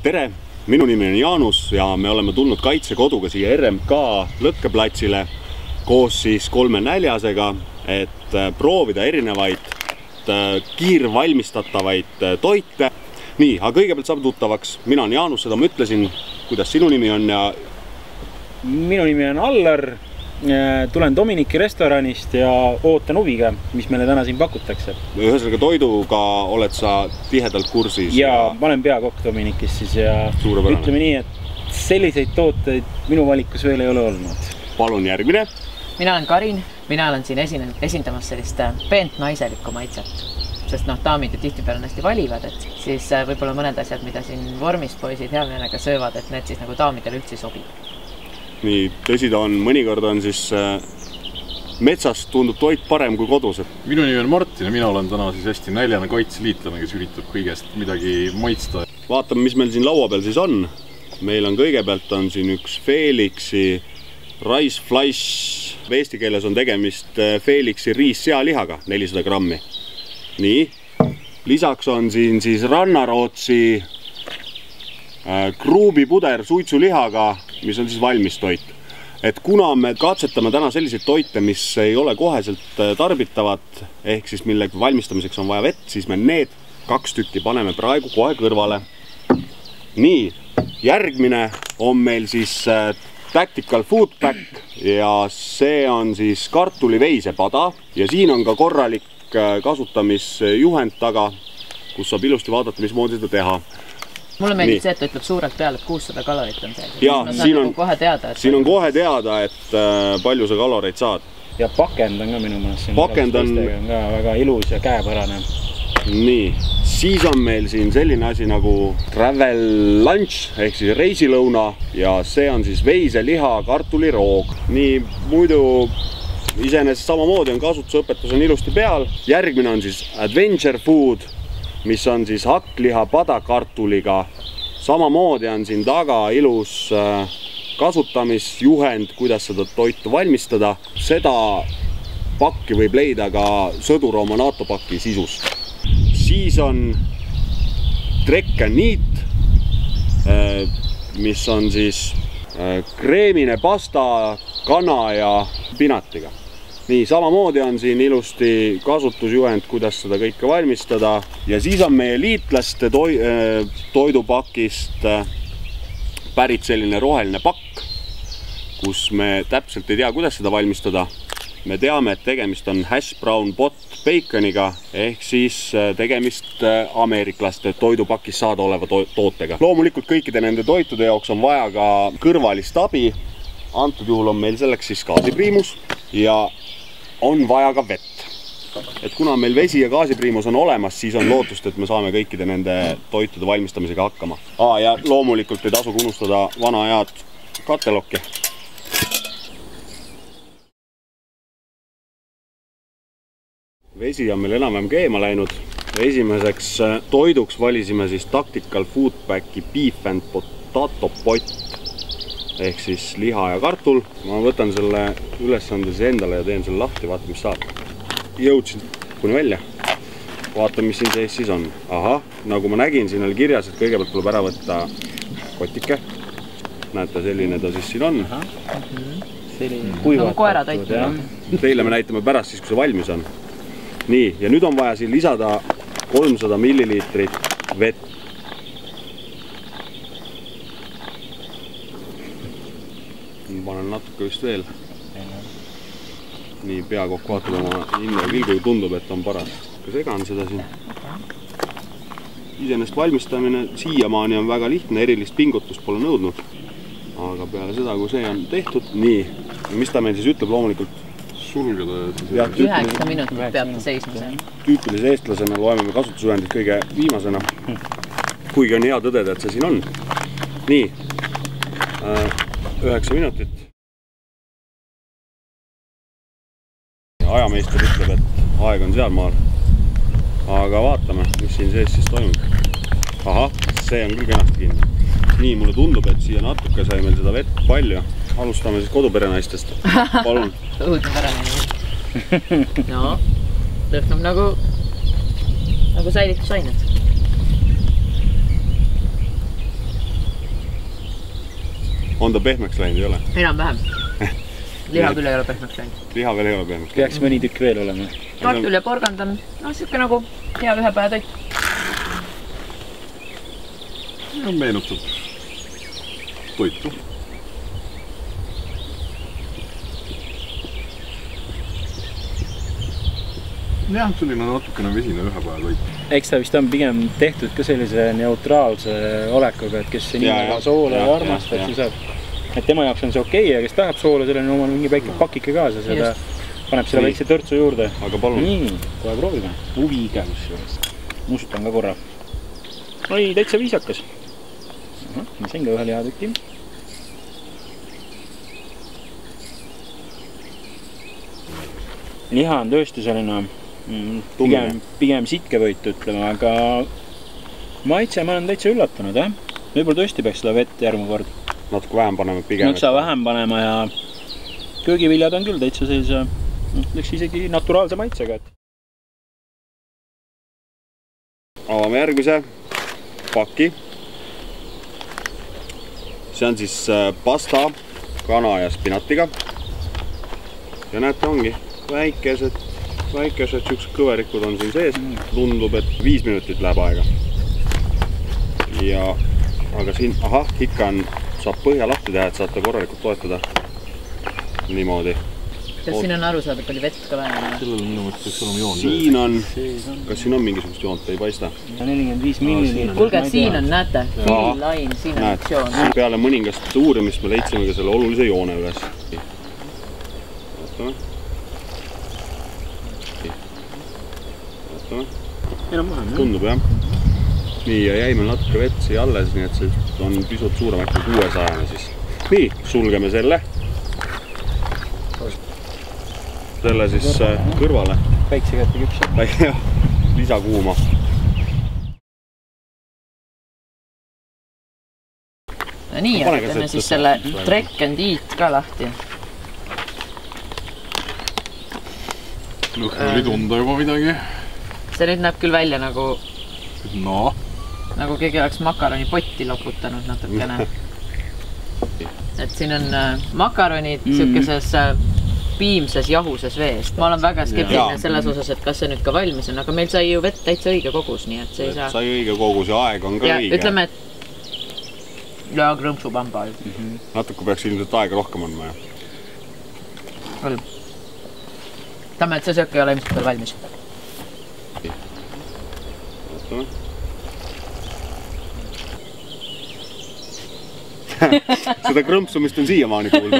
Tere, minu nimi on Jaanus ja me oleme tulnud kaitsekoduga siia RMK lõkkeplatsile koos siis 3 näljasega, et proovida erinevaid kiirvalmistatavaid toite. Nii, aga kõigepealt saab tuttavaks. Mina on Jaanus, seda ma ütlesin, kuidas sinu nimi on ja... Minu nimi on Allar, tulen Dominiki restoranist ja ootan huviga, mis meile täna siin pakutakse. Ühesõnaga toiduga oled sa tihedalt kursis? Ja ma olen peakokk Dominikis siis ja ütleme nii, et selliseid tooteid minu valikus veel ei ole olnud. Palun järgmine. Mina olen Karin, mina olen siin esindamas sellist peent naiselikku maitset. Sest daamid ju tihtipeale hästi valivad, et siis võib-olla mõned asjad, mida siin vormis poisid hea meelega söövad, et need siis nagu daamidele üldse sobib. Nii, tõsi ta on, mõnikord on siis metsas tundub toit parem kui kodus. Minu nimi on Martin ja mina olen täna siis hästi näljane kaitseliitlane, kes üritab kõigest midagi maitsta. Vaatame, mis meil siin laua peal siis on. Meil on kõigepealt on siin üks Felixi rice flash. Eesti keeles on tegemist Felixi riissealihaga, 400 grammi. Nii, lisaks on siin siis Rannarootsi kruubipuder suitsulihaga, mis on siis valmis toit. Et kuna me katsetame täna selliseid toite, mis ei ole koheselt tarbitavad, ehk siis mille valmistamiseks on vaja vett, siis me need 2 tükki paneme praegu kohe kõrvale. Nii, järgmine on meil siis Tactical Food Pack ja see on siis kartuliveiseppada ja siin on ka korralik kasutamisjuhend taga, kus saab ilusti vaadata, mismoodi seda teha. Mulle meeldib see, et ta ütleb suurelt peale, et 600 kalorit on see. Ja, siin on kohe teada, et palju sa kaloreid saad. Ja pakend on ka minu mõnes siin. Pakend on ka väga ilus ja käepärane. Nii, siis on meil siin selline asi nagu travel lunch ehk siis reisilõuna ja see on siis veiseliha kartuliroog. Nii, muidu iseenesest samamoodi on kasutusõpetus on ilusti peal. Järgmine on siis adventure food, mis on siis hakkliha padakartuliga. Samamoodi on siin taga ilus kasutamisjuhend, kuidas seda toitu valmistada. Seda pakki võib leida ka sõdura oma NATO paki sisust. Siis on Trek and Eat, mis on siis kreemine pasta, kana ja pinatiga. Nii, samamoodi on siin ilusti kasutusjuhend, kuidas seda kõike valmistada. Ja siis on meie liitlaste toidupakist pärit selline roheline pakk, kus me täpselt ei tea, kuidas seda valmistada. Me teame, et tegemist on hash brown pot baconiga, ehk siis tegemist ameeriklaste toidupakis saada oleva tootega. Loomulikult kõikide nende toitude jaoks on vaja ka kõrvalist abi. Antud juhul on meil selleks siis gaasipriimus ja on vaja ka vett. Et kuna meil vesi ja gaasipriimus on olemas, siis on lootust, et me saame kõikide nende toitude valmistamisega hakkama. Ja loomulikult ei tasu unustada vana head katelokki. Vesi on meil enam-vähem keema läinud. Esimeseks toiduks valisime siis Tactical Food Packi beef and potato pot ehk siis liha ja kartul. Ma võtan selle ülesande siis endale ja teen selle lahti, vaata mis saab. Jõudsin kuni välja. Vaata, mis siin sees siis on. Aha, nagu ma nägin, siin oli kirjas, et kõigepealt tuleb ära võtta kotike. Näete, selline ta siis siin on. Selline kuivatud. Nagu koera toit. Teile me näitame pärast siis, kui see valmis on. Nii, ja nüüd on vaja siin lisada 300 milliliitrit vett. Panen natuke vist veel. Nii, peakokk vaatab oma hinna vilgu tundub, et on paras. Ka segan seda siin. Iseenesest valmistamine siiamaani on väga lihtne, erilist pingutust pole nõudnud. Aga peale seda, kui see on tehtud, nii, mis ta meil siis ütleb loomulikult? Sulgeda. 9 minutit peab ta seisma seal. Tüüpilise eestlasena loeme me kasutusjuhendid kõige viimasena. Kuigi on hea tõdeda, et see siin on. Nii, 9 minutit. Ajameister ütleb, et aeg on seal maal. Aga vaatame, mis siin sees siis toimub. Aha, see on küll kenasti kinni. Nii, mulle tundub, et siia natuke sai meil seda vett palju. Alustame siis koduperenaistest. Palun. Õudne perenaine. No, lõhnab nagu säilitusained. On ta pehmeks läinud, ei ole? Enam-vähem. Liha küll ei ole pehmeks läinud. Liha veel ei ole pehmeks läinud. Peaks mõni tükk veel olema. Kartul ja porgand on siuke nagu hea ühe päeva toit. Meenutab toitu. Jah, selline natukene vesine ühe päeva toit. Eks ta vist on pigem tehtud ka sellise neutraalse olekuga, et kes nii väga soola ei armasta, et saab. Et tema jaoks on see okei, ja kes tahab soola, sellel on omal mingi väike pakike kaasa, seda paneb selle väikse törtsu juurde. Aga palun. Kohe proovime. Huviga kusjuures. Mustan ka korra. Oi, täitsa viisakas. Ma sain ka ühe lihatüki. Liha on tõesti selline pigem sitkevõit, ütleme, aga maitse ma olen täitsa üllatunud, Võib-olla tõesti peaks seda vett järgmine kord. Natuke vähem panema pigem. Nõksa vähem panema ja köögiviljad on küll täitsa sellise, ütleks isegi naturaalse maitsega. Avame järgmise paki. See on siis pasta, kana ja spinatiga. Ja näete, ongi väikesed siuksed kõverikud on siin sees. Tundub, et 5 minutit läheb aega. Aga siin, ikka on, saab põhja lahti teha, et saate korralikult toetada. Niimoodi. Kas siin on aru saada, palju vett ka vähem? Sellel minu mõttes peaks olema joon. Siin on, kas siin on mingisugust joont, ei paista? 45 milliliitrit. Kuulge, siin on, näete, fiililain, siin on üks joon. Peale mõningast uurimist me leidsime ka selle olulise joone üles. Vaatame. Tundub, jah. Nii, ja jäi meil natuke vett siia alles, nii et see on pisut suurem, äkki 600 siis. Nii, sulgeme selle. Selle siis kõrvale. Päikse kätte küpsi. Lisakuuma. No nii, ja teeme siis selle Trek and Eat ka lahti. Lõhn oli tunda juba midagi. See nüüd näeb küll välja nagu... Nagu keegi oleks makaroni potti loputanud natukene. Et siin on makaronid siukeses piimses, jahuses vees. Ma olen väga skeptiline selles osas, et kas see nüüd ka valmis on, aga meil sai ju vett täitsa õige kogus, nii et see ei saa... Sai õige kogus ja aeg on ka õige. Ja ütleme, et... Ja krõmpsupamba. Natuke peaks ilmselt aega rohkem andma, jah. Tämme, et see söök ei ole ilmselt veel valmis. Seda krõmpsumist on siiamaani kuulda.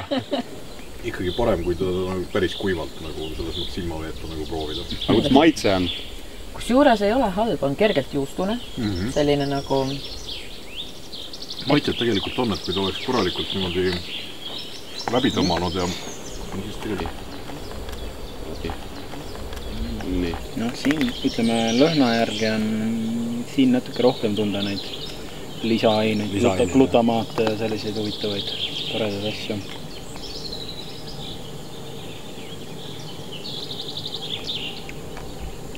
Ikkagi parem, kui ta päris kuivalt selles mõttes ilma veeta proovida. Aga kuidas maitse on? Kus juures ei ole halb, on kergelt juustune. Selline nagu... Maitset tegelikult on, et kui ta oleks korralikult niimoodi läbi tõmmanud ja... No siin, ütleme, lõhna järgi on siin natuke rohkem tunda neid lisaaineid, glutamaate ja selliseid huvitavaid toredaid asju.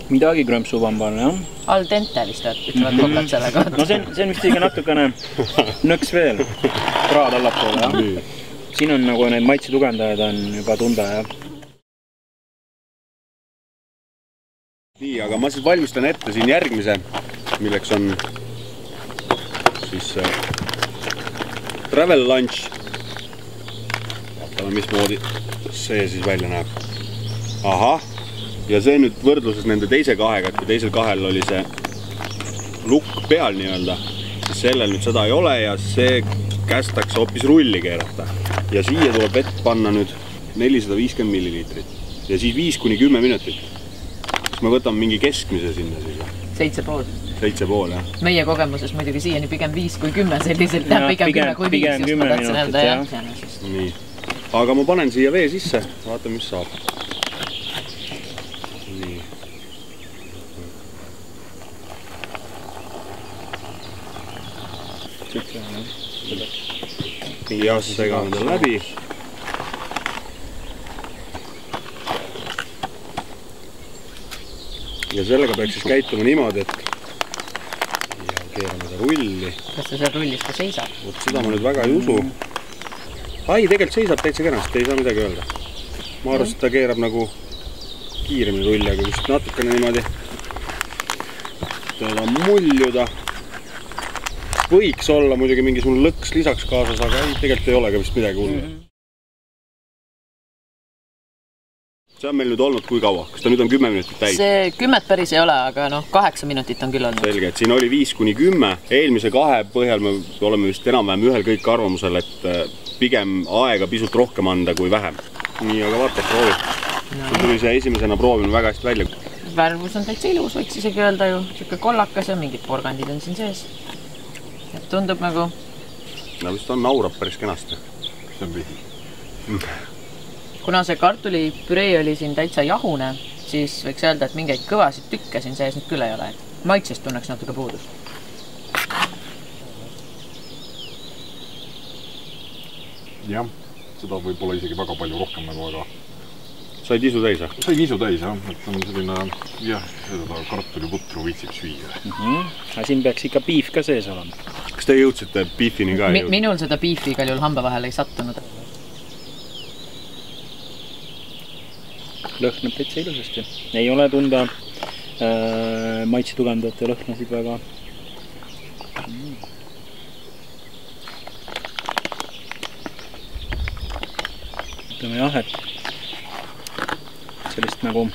Midagi krõmpsupamba on, jah? Al dente vist ütlevad kokad selle kohta. No see on vist ikka natukene nõks veel, kraad allapoole, jah? Siin on nagu need maitsetugendajad on juba tunda, jah? Nii, aga ma siis valmistan ette siin järgmise, milleks on siis travel lunch. Vaatame, mismoodi see siis välja näeb. Ahah, ja see nüüd võrdluses nende teise kahega, et kui teisel kahel oli see lukk peal nii-öelda, siis sellel nüüd seda ei ole ja see kästakse hoopis rulli keerata. Ja siia tuleb vett panna nüüd 450 milliliitrit ja siis 5–10 minutit. Kas me võtame mingi keskmise sinna siis? 7,5. 7,5, jah. Meie kogemuses muidugi siiani pigem 5–10 selliselt, pigem 10,5 just ma tahtsin öelda, jah. Nii, aga ma panen siia vee sisse, vaata mis saab. Nii. Ja segame ta läbi. Ja sellega peaks siis käituma niimoodi, et keerame ta rulli. Kas ta seal rullis ka seisab? Vot seda ma nüüd väga ei usu. ai, tegelikult seisab täitsa kenasti, ei saa midagi öelda. Ma arvasin, et ta keerab nagu kiiremini rulli, aga vist natukene niimoodi teda muljuda. Võiks olla muidugi mingi sul lõks lisaks kaasas, aga ei, tegelikult ei ole ka vist midagi hullu. See on meil nüüd olnud kui kaua? Kas ta nüüd on 10 minutit täis? See 10 päris ei ole, aga 8 minutit on küll olnud. Selge, et siin oli 5–10. Eelmise 2 põhjal me oleme vist enam-vähem ühel kõik arvamusel, et pigem aega pisut rohkem anda kui vähem. Nii, aga vaata, proovi. See tuli see esimesena proovimine väga hästi välja. Värvus on täitsa ilus, võiks isegi öelda ju. Siuke kollakas ja mingid porgandid on siin sees. Et tundub nagu... No vist on naurab päris kenasti. See on pihi. Kuna see kartulipüree oli siin täitsa jahune, siis võiks öelda, et mingeid kõvasid tükke siin sees nüüd küll ei ole. Maitsest tunneks natuke puudust. Jah, seda võib olla isegi väga palju rohkem nagu, aga... Said isu täis, jah? Said isu täis, jah. Et on selline, jah, seda kartuliputru võitsib süüa. Aga siin peaks ikka piif ka sees olema. Kas te jõudsite piifini ka? Minul seda piifi igal juhul hamba vahel ei sattunud. Lõhnab täitsa ilusasti. Ei ole tunda maitsi tugevdajate lõhnasid väga. Ütleme jah, et sellist nagu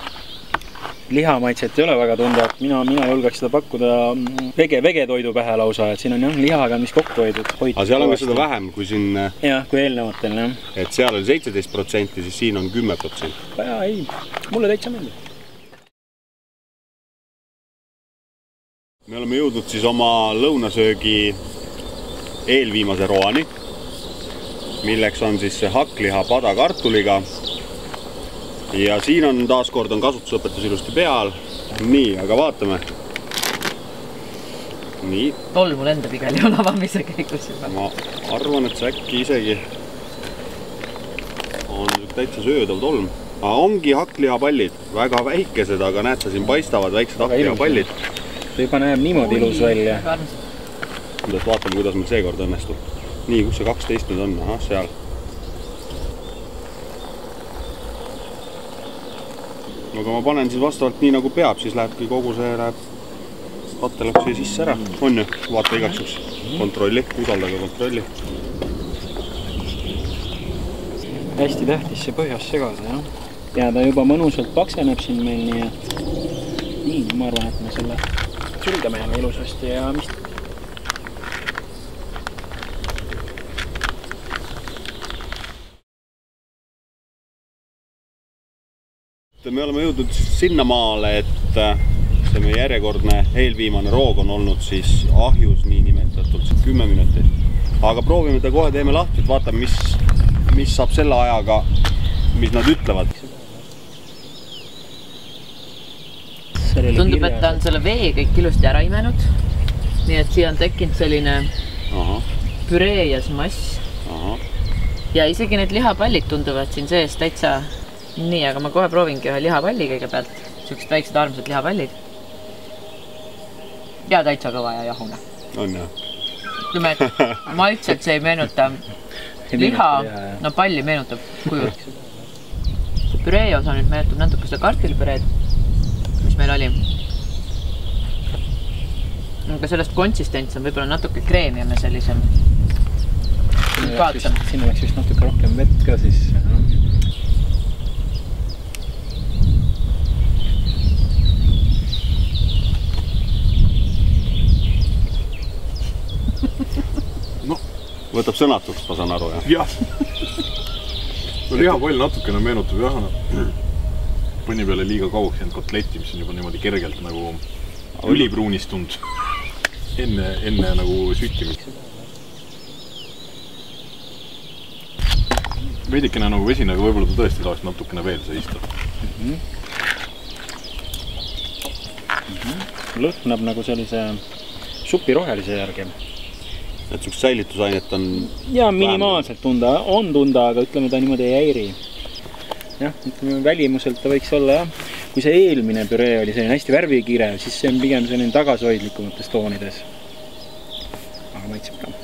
lihamaitset ei ole väga tunda, et mina julgeks seda pakkuda vegetoidu pähe lausa, et siin on jah lihaga, mis kokku hoidud. Aga seal on ka seda vähem kui siin... Jah, kui eelnevatel, jah. Et seal oli 17%, siis siin on 10%. Ja ei, mulle täitsa meeldib. Me oleme jõudnud siis oma lõunasöögi eelviimase roani, milleks on siis see hakkliha pada kartuliga. Ja siin on taaskord kasutusõpetus ilusti peal. Nii, aga vaatame. Nii. Tol mul enda igal juhul avamise käigus juba. Ma arvan, et see äkki isegi on täitsa söödav tolm. Ongi hakklihapallid, väga väikesed, aga näed sa siin paistavad väiksed hakklihapallid. See juba näeb niimoodi ilus välja. Vaatame, kuidas meil seekord õnnestub. Nii, kus see 12 nüüd on? Ahah, seal. Aga ma panen siis vastavalt nii nagu peab, siis lähebki kogu see katte läheb siia sisse ära. On ju? Vaata igatsuks. Kontrolli, usaldage kontrolli. Hästi tähtis see põhjas segada, jah. Ja ta juba mõnusalt pakseneb siin meil, nii et nii, ma arvan, et me selle sülgame jälle ilusasti ja mis... Me oleme jõudnud sinnamaale, et see meie järjekordne eelviimane roog on olnud siis ahjus nii nimetatult 10 minutit. Aga proovime ta kohe, teeme lahti, et vaatame, mis saab selle ajaga, mis nad ütlevad. Tundub, et ta on selle vee kõik ilusti ära imenud. Nii et siia on tekkinud selline püree ja smass. Ja isegi need lihapallid tunduvad siin sees täitsa nii, aga ma kohe proovingi ühe lihapalli kõigepealt. Siuksed väiksed armsad lihapallid. Ja täitsa kõva ja jahune. On jah. Ütleme, et maitselt see ei meenuta liha, no palli meenutab kujult. Püree osa nüüd meenutab natuke seda kartulipüreed, mis meil oli. Aga sellest konsistents on võib-olla natuke kreemiam ja sellisem. Siin oleks vist natuke rohkem vett ka siis. Võtab sõnatuks, ma saan aru, jah? Jah. Lihapall natukene meenutab, jah. Põnni peale liiga kauaks jäänud kotletti, mis on juba niimoodi kergelt nagu ülipruunistunud enne nagu süttimist. Veidikene nagu vesine, aga võib-olla ta tõesti tahaks natukene veel seista. Lõhnab nagu sellise supi rohelise järgi. Et sukst säilitusainet on... Ja minimaalselt tunda, on tunda, aga ütleme ta niimoodi ei häiri. Jah, ütleme välimuselt ta võiks olla, jah. Kui see eelmine püree oli selline hästi värvikirev, siis see on pigem selline tagasihoidlikumates toonides. Aga maitseb ka.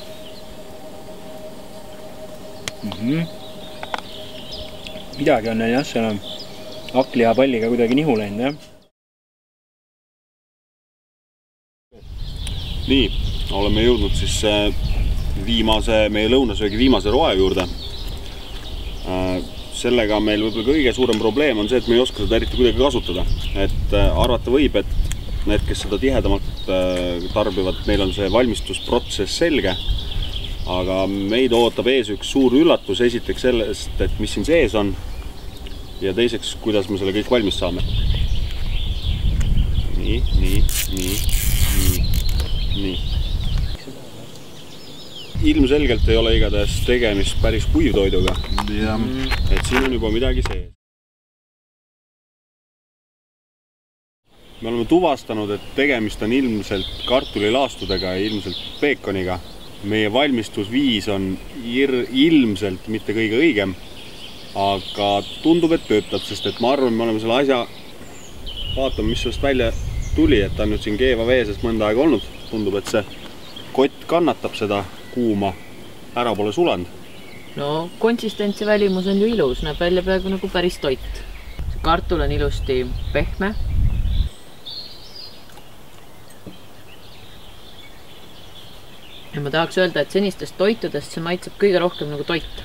midagi on jah, selle hakkliha-palliga kuidagi nihu läinud, jah. Nii, oleme jõudnud siis meie lõunasöögi viimase roe juurde. Sellega meil võib-olla kõige suurem probleem on see, et me ei oska seda eriti kuidagi kasutada. Et arvata võib, et need, kes seda tihedamalt tarbivad, neil on see valmistusprotsess selge. Aga meid ootab ees üks suur üllatus, esiteks sellest, et mis siin sees on ja teiseks, kuidas me selle kõik valmis saame. Nii. Ilmselgelt ei ole igatahes tegemist päris kuivtoiduga. Et siin on juba midagi sees. Me oleme tuvastanud, et tegemist on ilmselt kartulilaastudega ja ilmselt peekoniga. Meie valmistusviis on ilmselt mitte kõige õigem, aga tundub, et töötab, sest et ma arvan, me oleme selle asja, vaatame, mis sellest välja tuli, et ta on nüüd siin keeva vee sees mõnda aega olnud. Tundub, et see kott kannatab seda kuuma, ära pole sulanud. No konsistents ja välimus on ju ilus, näeb välja peaaegu nagu päris toit. Kartul on ilusti pehme. Ja ma tahaks öelda, et senistest toitudest see maitseb kõige rohkem nagu toit.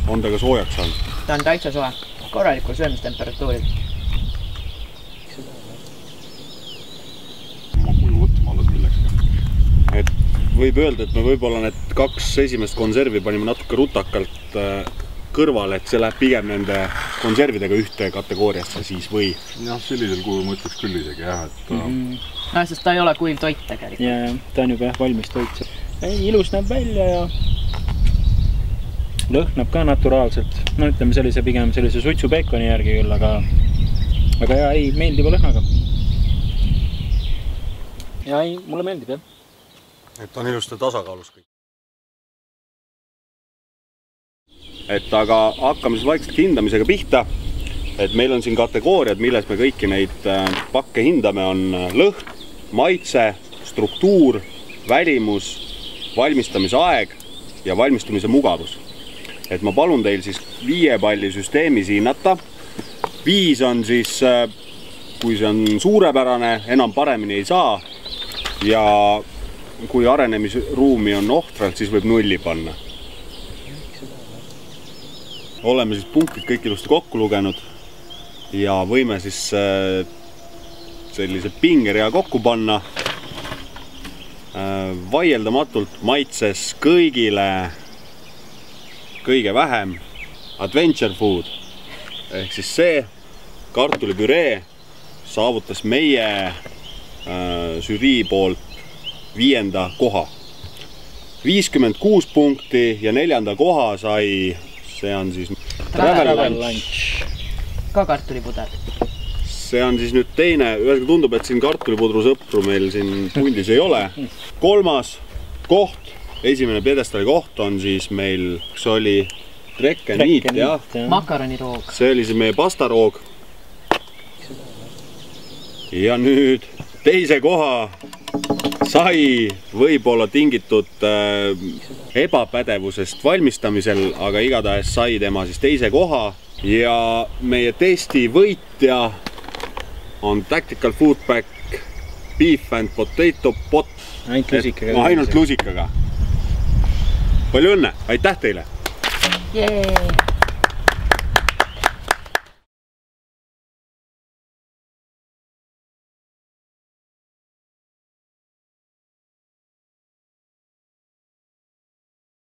On ta ka soojaks saanud? Ta on täitsa soe, korralikul söömistemperatuuril. Et võib öelda, et me võib-olla need 2 esimest konservi panime natuke rutakalt kõrvale, et see läheb pigem nende konservidega ühte kategooriasse siis või? Jah, sellisel kujul ma ütleks küll isegi jah, et... Sest ta ei ole kuiv toit tegelikult. Ja, ta on juba valmis toit. Ilus näeb välja ja lõhnab ka naturaalselt. No ütleme sellise pigem sellise sutsupeekoni järgi küll, aga ja ei, meeldib lõhnaga. Ja ei, mulle meeldib jah. Et on ilusti tasakaalus kõik. Et aga hakkame siis vaikselt hindamisega pihta. Et meil on siin kategooriad, milles me kõiki neid pakke hindame, on lõhn, maitse, struktuur, välimus, valmistamise aeg ja valmistumise mugavus. Et ma palun teil siis 5 palli süsteemis hinnata. 5 on siis, kui see on suurepärane, enam paremini ei saa. Ja kui arenemisruumi on ohtralt, siis võib 0 panna. Oleme siis punktid kõik ilusti kokku lugenud ja võime siis sellise pingerea kokku panna. Vaieldamatult maitses kõigile kõige vähem adventure food. Ehk siis see kartulipüree saavutas meie žürii poolt 5. koha. 56 punkti ja 4. koha sai, see on siis Travel Lunch. Ka kartulipudel. See on siis nüüd teine, ühesõnaga tundub, et siin kartulipudru sõpru meil siin pundis ei ole. 3. koht, esimene pjedestali koht on siis meil, kus oli trekkeniit, jah. Makaroniroog. See oli siis meie pastaroog. Ja nüüd teise koha sai võib-olla tingitud ebapädevusest valmistamisel, aga igatahes sai tema siis teise koha. Ja meie testi võitja on Tactical Foodpack Beef and Potato Pot. Ainult lusikaga. Palju õnne, aitäh teile! Jee!